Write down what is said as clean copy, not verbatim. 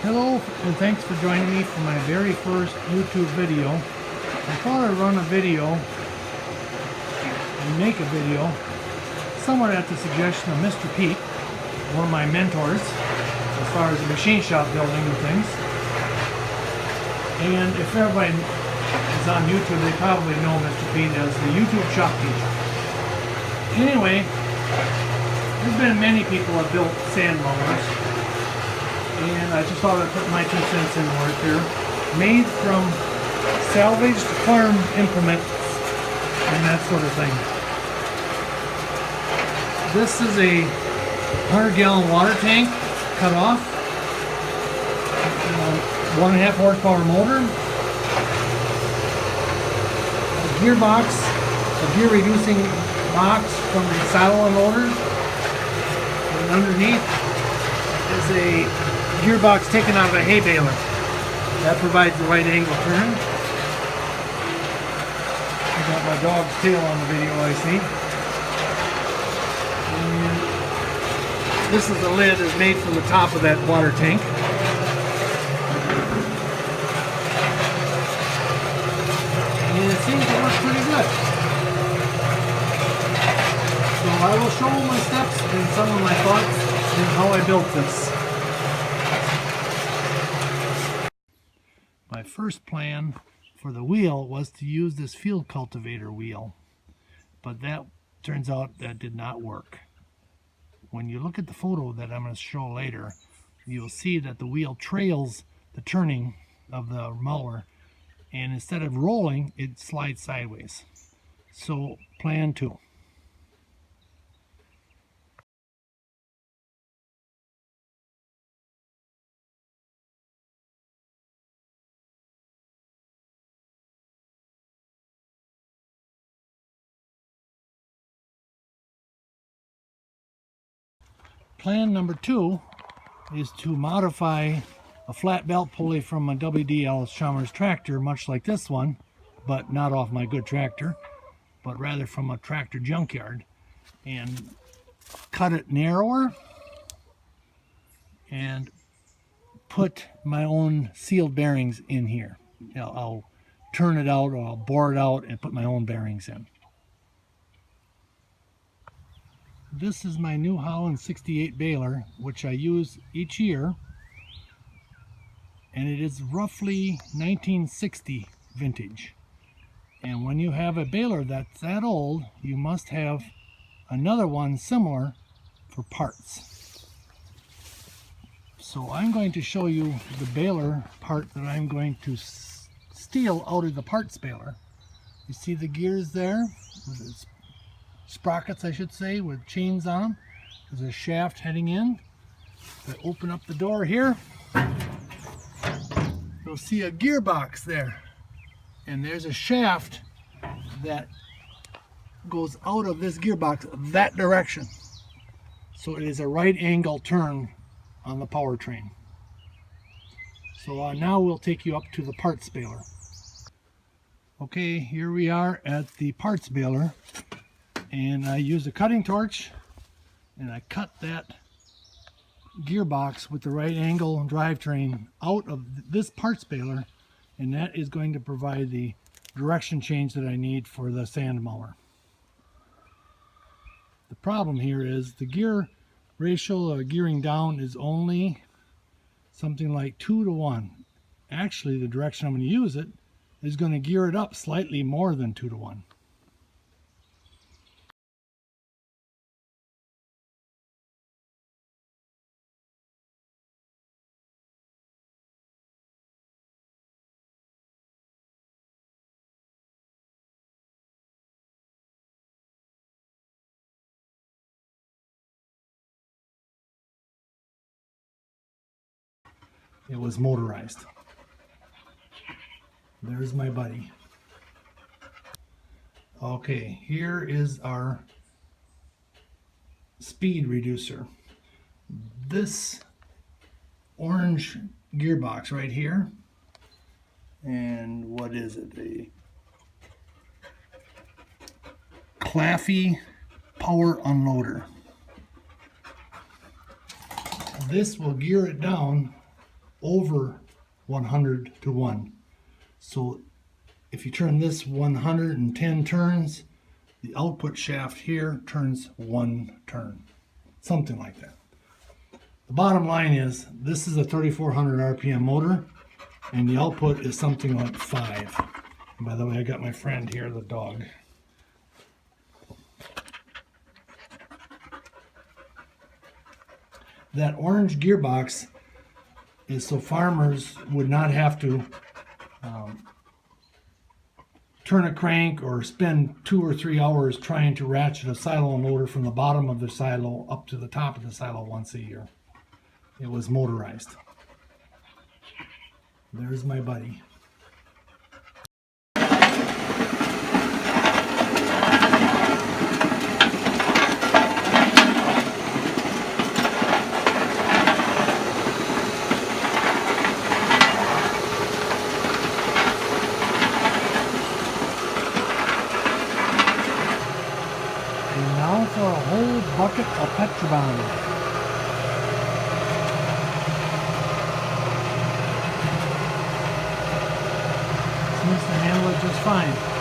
Hello and thanks for joining me for my very first YouTube video. I thought I'd run a video and make a video somewhat at the suggestion of Mr. Pete, one of my mentors as far as the machine shop building and things. And if everybody is on YouTube, they probably know Mr. Pete as the YouTube shop teacher. Anyway, there's been many people that built sand mowers, and I just thought I'd put my 2 cents in work here. Made from salvaged farm implements and that sort of thing. This is a 100-gallon water tank cut off, 1.5 horsepower motor, a gearbox, a gear reducing box from the saddle unloader, and underneath is a gearbox taken out of a hay baler. That provides the right angle turn. I got my dog's tail on the video, I see. And this is the lid is made from the top of that water tank. And it seems to work pretty good. So I will show my steps and some of my thoughts and how I built this. My first plan for the wheel was to use this field cultivator wheel, but that turns out that did not work. When you look at the photo that I'm going to show later, you'll see that the wheel trails the turning of the mower, and instead of rolling, it slides sideways. So plan 2. Plan number 2 is to modify a flat belt pulley from a WD Chalmers tractor, much like this one, but not off my good tractor, but rather from a tractor junkyard, and cut it narrower and put my own sealed bearings in here. I'll turn it out, or I'll bore it out and put my own bearings in. This is my New Holland 68 baler, which I use each year, and it is roughly 1960 vintage. And when you have a baler that's that old, you must have another one similar for parts. So I'm going to show you the baler part that I'm going to steal out of the parts baler. You see the gears there with its sprockets, I should say, with chains on them. There's a shaft heading in. If I open up the door here, you'll see a gearbox there, and there's a shaft that goes out of this gearbox that direction. So it is a right angle turn on the powertrain. So now we'll take you up to the parts baler. Okay, here we are at the parts baler. And I used a cutting torch, and I cut that gearbox with the right angle drivetrain out of this parts baler, and that is going to provide the direction change that I need for the sand mower. The problem here is the gear ratio gearing down is only something like 2 to 1. Actually, the direction I'm going to use it is going to gear it up slightly more than 2 to 1. It was motorized. There's my buddy. Okay, here is our speed reducer. This orange gearbox right here, and what is it? A Claffy power unloader. This will gear it down over 100 to 1. So if you turn this 110 turns, the output shaft here turns 1 turn. Something like that. The bottom line is, this is a 3400 RPM motor, and the output is something like 5. And by the way, I got my friend here, the dog. That orange gearbox is so farmers would not have to turn a crank or spend 2 or 3 hours trying to ratchet a silo loader from the bottom of the silo up to the top of the silo once a year. It was motorized. There's my buddy. And now for a whole bucket of Petrobond. Seems to handle it just fine.